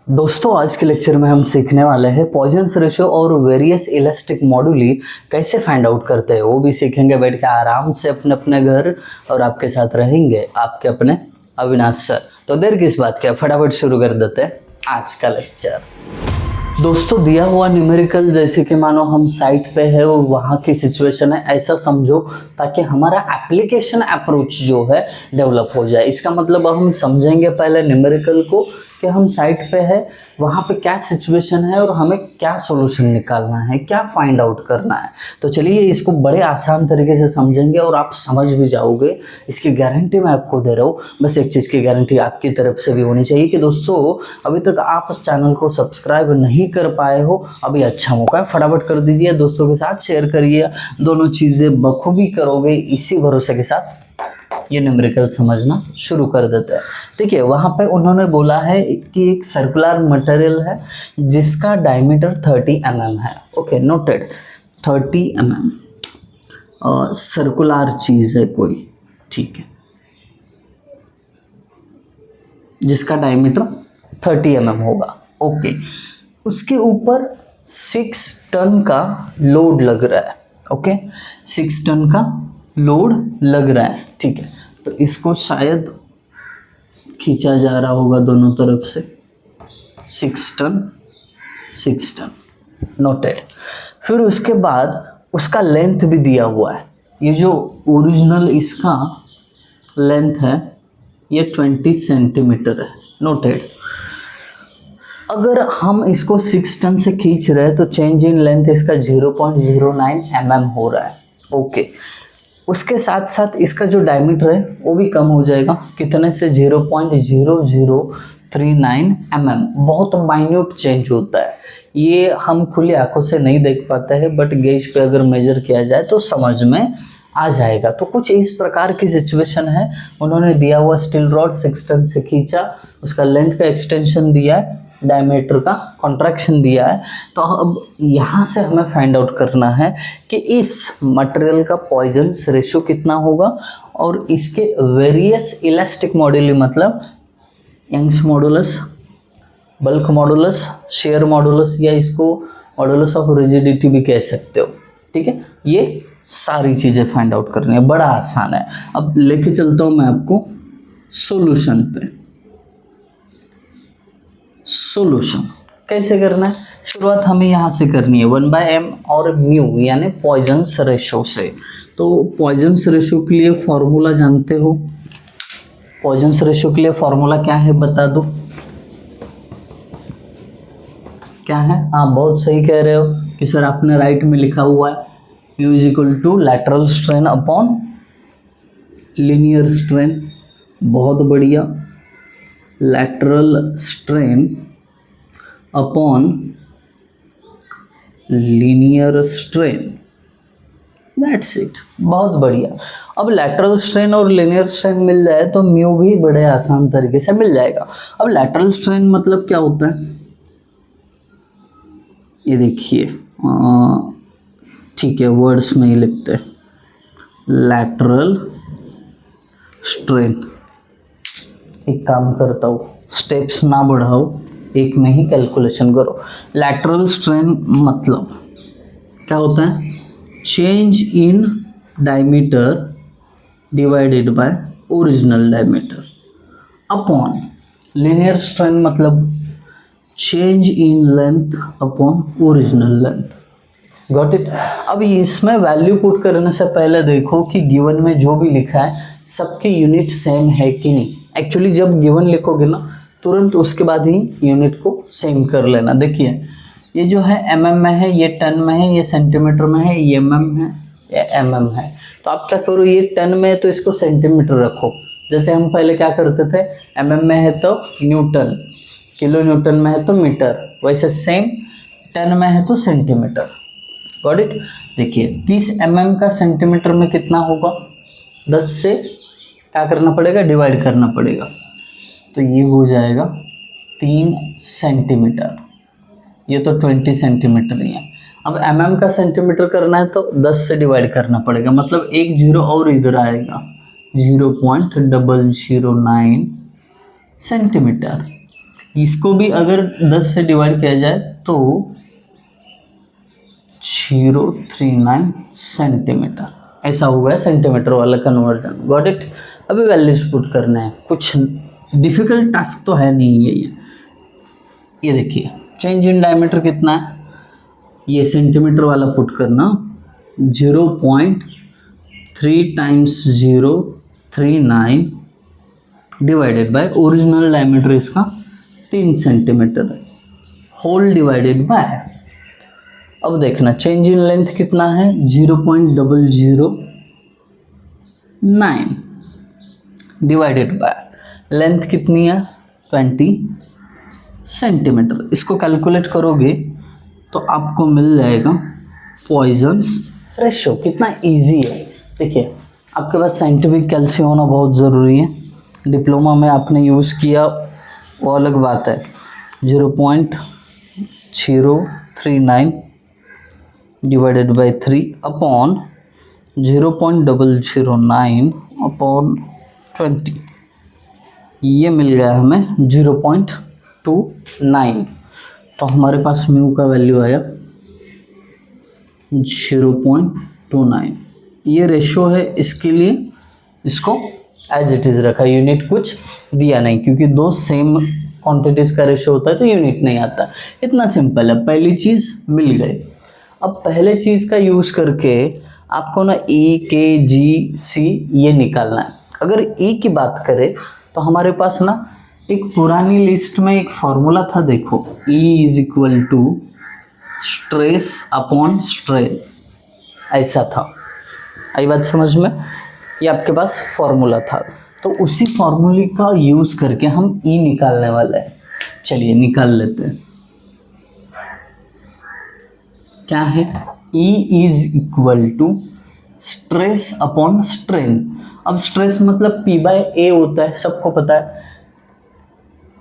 दोस्तों आज के लेक्चर में हम सीखने वाले हैं पॉइजन्स रेशियो और वेरियस इलास्टिक मॉडुली कैसे फाइंड आउट करते हैं। वो भी सीखेंगे बैठ के आराम से अपने अपने घर, और आपके साथ रहेंगे आपके अपने अविनाश सर। तो देर किस बात की, फटाफट शुरू कर देते हैं आज का लेक्चर। दोस्तों दिया हुआ न्यूमेरिकल जैसे कि मानो हम साइट पे है और वहाँ की सिचुएशन है ऐसा समझो, ताकि हमारा एप्लीकेशन अप्रोच जो है डेवलप हो जाए। इसका मतलब हम समझेंगे पहले न्यूमेरिकल को कि हम साइट पे है, वहाँ पे क्या सिचुएशन है और हमें क्या सॉल्यूशन निकालना है, क्या फाइंड आउट करना है। तो चलिए इसको बड़े आसान तरीके से समझेंगे और आप समझ भी जाओगे, इसकी गारंटी मैं आपको दे रहा हूँ। बस एक चीज़ की गारंटी आपकी तरफ से भी होनी चाहिए कि दोस्तों अभी तक आप इस चैनल को सब्सक्राइब नहीं कर पाए हो, अभी अच्छा मौका है, फटाफट कर दीजिए, दोस्तों के साथ शेयर करिए। दोनों चीज़ें बखूबी करोगे, इसी भरोसे के साथ ये न्यूमेरिकल समझना शुरू कर देते हैं। देखिए वहाँ पे उन्होंने बोला है कि एक सर्कुलर मटेरियल है जिसका डायमीटर 30 mm है। ओके नोटेड, 30 mm सर्कुलर चीज़ है कोई, ठीक है, जिसका डायमीटर 30 mm होगा। ओके, उसके ऊपर 6 टन का लोड लग रहा है। ओके 6 टन का लोड लग रहा है, ठीक है। तो इसको शायद खींचा जा रहा होगा दोनों तरफ से, 6 टन नोटेड। फिर उसके बाद उसका लेंथ भी दिया हुआ है। ये जो ओरिजिनल इसका लेंथ है ये 20 सेंटीमीटर है, नोटेड। अगर हम इसको 6 टन से खींच रहे हैं तो चेंज इन लेंथ इसका 0.09 mm हो रहा है। ओके, उसके साथ साथ इसका जो डायमीटर है वो भी कम हो जाएगा, कितने से 0.0039 mm। बहुत माइन्यूट चेंज होता है, ये हम खुली आंखों से नहीं देख पाते हैं, बट गेज पे अगर मेजर किया जाए तो समझ में आ जाएगा। तो कुछ इस प्रकार की सिचुएशन है। उन्होंने दिया हुआ स्टील रॉड 6 टन से खींचा, उसका लेंथ का एक्सटेंशन दिया है, डायमीटर का कॉन्ट्रैक्शन दिया है। तो अब यहाँ से हमें फाइंड आउट करना है कि इस मटेरियल का पॉइजन्स रेशियो कितना होगा और इसके वेरियस इलास्टिक मॉडुली, मतलब Young's modulus, bulk modulus, shear modulus, या इसको मॉडुलस ऑफ रिजिडिटी भी कह सकते हो, ठीक है। ये सारी चीज़ें फाइंड आउट करनी है, बड़ा आसान है। अब लेके चलता हूँ मैं आपको सॉल्यूशन पे। सॉल्यूशन कैसे करना है, शुरुआत हमें यहाँ से करनी है 1/m और म्यू यानी पॉइजन्स रेशो से। तो पॉइजन्स रेशो के लिए फॉर्मूला जानते हो, पॉइजन्स रेशो के लिए फॉर्मूला क्या है बता दो, क्या है? हाँ बहुत सही कह रहे हो कि सर आपने राइट में लिखा हुआ है, mu is equal to lateral strain upon linear strain. बहुत बढ़िया, lateral strain upon linear strain, that's it. बहुत बढ़िया। अब लैटरल स्ट्रेन और लीनियर स्ट्रेन मिल जाए तो म्यू भी बड़े आसान तरीके से मिल जाएगा। अब लैटरल स्ट्रेन मतलब क्या होता है ये देखिए, ठीक है वर्ड्स में ही लिखते हैं, लैटरल स्ट्रेन। एक काम करता हूँ, स्टेप्स ना बढ़ाओ, एक में ही कैलकुलेशन करो। लैटरल स्ट्रेन मतलब क्या होता है, change in diameter divided by original diameter upon linear strain मतलब change in length upon original length. Got it. अब इसमें वैल्यू पुट करने से पहले देखो कि गिवन में जो भी लिखा है सबकी यूनिट सेम है कि नहीं। एक्चुअली जब गिवन लिखोगे ना तुरंत उसके बाद ही यूनिट को सेम कर लेना। देखिए ये जो है mm में है, ये टन में है, ये सेंटीमीटर में है, ये mm है, ये mm है। तो आप क्या करो, ये टन में है तो इसको सेंटीमीटर रखो। जैसे हम पहले क्या करते थे, mm में है तो न्यूटन, किलो न्यूटन में है तो मीटर, वैसे सेम टन में है तो सेंटीमीटर। Got it. देखिए 30 mm का सेंटीमीटर में कितना होगा, 10 से क्या करना पड़ेगा, डिवाइड करना पड़ेगा। तो ये हो जाएगा 3 सेंटीमीटर, ये तो 20 सेंटीमीटर ही है। अब mm का सेंटीमीटर करना है तो 10 से डिवाइड करना पड़ेगा, मतलब एक जीरो और इधर आएगा, 0.009 सेंटीमीटर। इसको भी अगर 10 से डिवाइड किया जाए तो 039 सेंटीमीटर, ऐसा हुआ है सेंटीमीटर वाला कन्वर्जन। Got it. अभी वैल्यूज पुट करना है, कुछ डिफिकल्ट टास्क तो है नहीं ये देखिए चेंज इन डायमीटर कितना है, ये सेंटीमीटर वाला पुट करना 0.3 times 039 divided by original diameter इसका 3 सेंटीमीटर है, होल डिवाइडेड बाय, अब देखना चेंज इन लेंथ कितना है 0.009 डिवाइडेड बाय लेंथ कितनी है 20 सेंटीमीटर। इसको कैलकुलेट करोगे तो आपको मिल जाएगा पॉइजन्स रेशो। कितना इजी है, देखिए आपके पास साइंटिफिक कैल्शियम होना बहुत ज़रूरी है, डिप्लोमा में आपने यूज़ किया वो अलग बात है। 0.039 डिवाइडेड बाई 3 अपॉन 0.009 अपॉन 20, ये मिल गया हमें 0.29। तो हमारे पास म्यू का वैल्यू आया 0.29। ये रेशो है, इसके लिए इसको एज इट इज़ रखा, यूनिट कुछ दिया नहीं, क्योंकि दो सेम क्वांटिटीज़ का रेशो होता है तो यूनिट नहीं आता। इतना सिंपल है, पहली चीज़ मिल गई। अब पहले चीज़ का यूज़ करके आपको ना E, K, G, C ये निकालना है। अगर E की बात करें तो हमारे पास ना एक पुरानी लिस्ट में एक फॉर्मूला था, देखो E is equal to stress upon strain, ऐसा था। आई बात समझ में? ये आपके पास फॉर्मूला था, तो उसी फॉर्मूले का यूज़ करके हम E निकालने वाले हैं। चलिए निकाल लेते हैं। क्या है? E is equal to stress upon strain. अब स्ट्रेस मतलब P बाय A होता है, सबको पता है।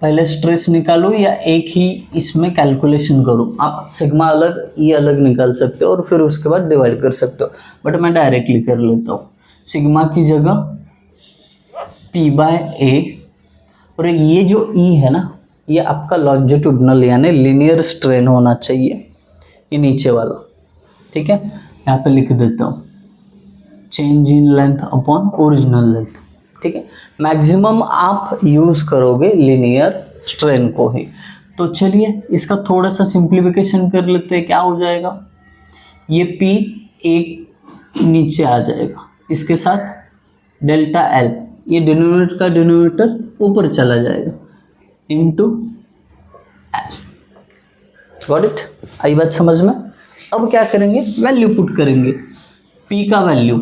पहले स्ट्रेस निकालो या एक ही इसमें कैलकुलेशन करो, आप सिग्मा अलग E अलग निकाल सकते हो और फिर उसके बाद डिवाइड कर सकते हो, बट मैं डायरेक्टली कर लेता हूँ। सिग्मा की जगह P बाय A, और ये जो E है ना, ये आपका लॉन्जिट्यूडनल यानी लीनियर स्ट्रेन होना चाहिए, ये नीचे वाला, ठीक है। यहाँ पे लिख देता हूँ change in length upon original length, ठीक है। मैक्सिमम आप यूज़ करोगे लीनियर स्ट्रेन को ही। तो चलिए इसका थोड़ा सा सिंप्लीफिकेशन कर लेते हैं। क्या हो जाएगा? ये P एक नीचे आ जाएगा, इसके साथ डेल्टा L, ये डिनोमिनेटर का डिनोमिनेटर ऊपर चला जाएगा, इनटू L। Got it? आई बात समझ में? अब क्या करेंगे? वैल्यू पुट करेंगे। P का वैल्यू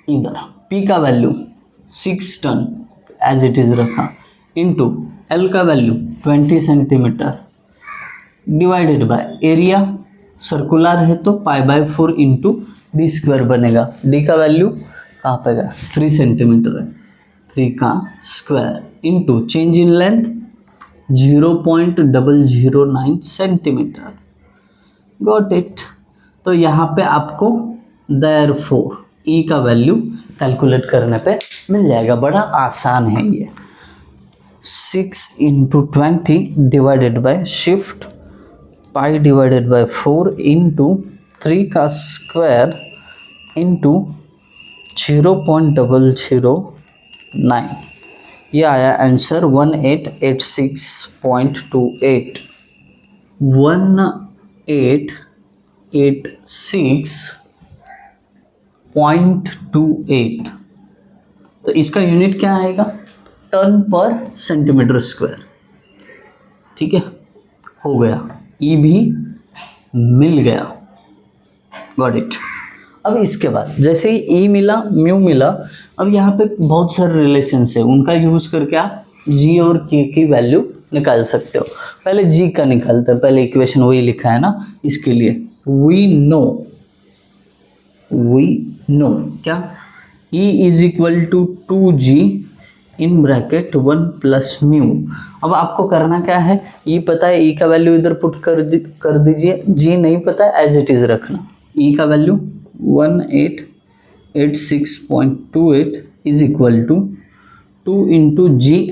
इधर, P का value 6 ton as it is रखा, इनटू L का value 20 centimetre divided by area, circular है तो π/4 इंटू डी स्क्वायर बनेगा। D का वैल्यू कहाँ पे गया? 3 सेंटीमीटर है, 3 का square into change in length 0.009 centimetre. Got it? तो यहाँ पे आपको देयरफॉर E का वैल्यू कैलकुलेट करने पे मिल जाएगा। बड़ा आसान है ये। 6 into 20 divided by shift pi divided by 4 into 3 का स्क्वायर इंटू 0.009, ये आया आंसर 1886.28। 1886.28। तो इसका यूनिट क्या आएगा? टन पर सेंटीमीटर स्क्वायर, ठीक है। हो गया, E भी मिल गया। Got it? अब इसके बाद जैसे ही E मिला, म्यू मिला, अब यहाँ पे बहुत सारे रिलेशंस है, उनका यूज़ करके आप G और K की वैल्यू निकाल सकते हो। पहले G का निकालते हैं, पहले इक्वेशन वही लिखा है ना, इसके लिए वी नो क्या? E is equal to 2G in bracket 1 plus mu. अब आपको करना क्या है? E पता है, E का वैल्यू इधर पुट कर दीजिए, G नहीं पता है, एज इट इज़ रखना। E का value 1886.28 is equal to 2 into G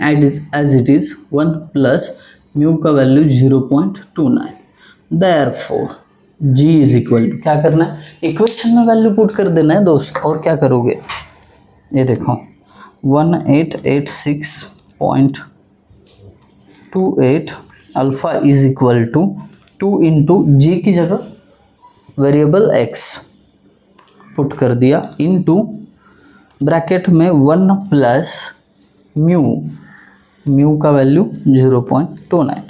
as it is 1 plus mu का value 0.29। Therefore G is equal to, क्या करना है, इक्वेशन में वैल्यू पुट कर देना है दोस्त, और क्या करोगे, ये देखो 1886.28 alpha is equal to 2 into G की जगह वेरिएबल एक्स पुट कर दिया इनटू ब्रैकेट में 1 प्लस म्यू का value 0.29।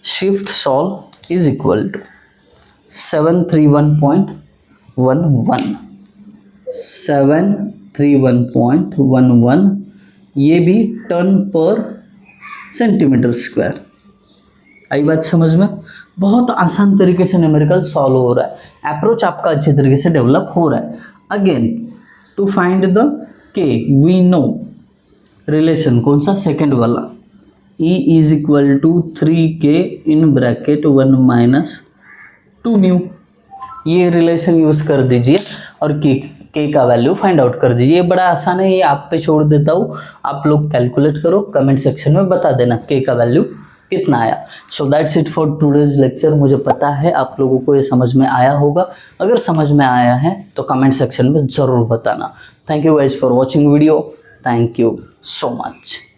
Shift solve is equal to 731.11 ये भी टन पर सेंटीमीटर स्क्वायर। आई बात समझ में? बहुत आसान तरीके से न्यूमेरिकल सॉल्व हो रहा है, अप्रोच आपका अच्छे तरीके से डेवलप हो रहा है। Again to find the K we know relation, कौन सा, सेकेंड वाला, E is equal to 3k in bracket 1 minus 2 mu, ये रिलेशन यूज़ कर दीजिए और के का वैल्यू फाइंड आउट कर दीजिए। ये बड़ा आसान है, ये आप पे छोड़ देता हूँ, आप लोग कैलकुलेट करो, कमेंट सेक्शन में बता देना के का वैल्यू कितना आया। So that's it for today's lecture. मुझे पता है आप लोगों को ये समझ में आया होगा, अगर समझ में आया है तो कमेंट सेक्शन में ज़रूर बताना। Thank you guys for watching video, thank you so much.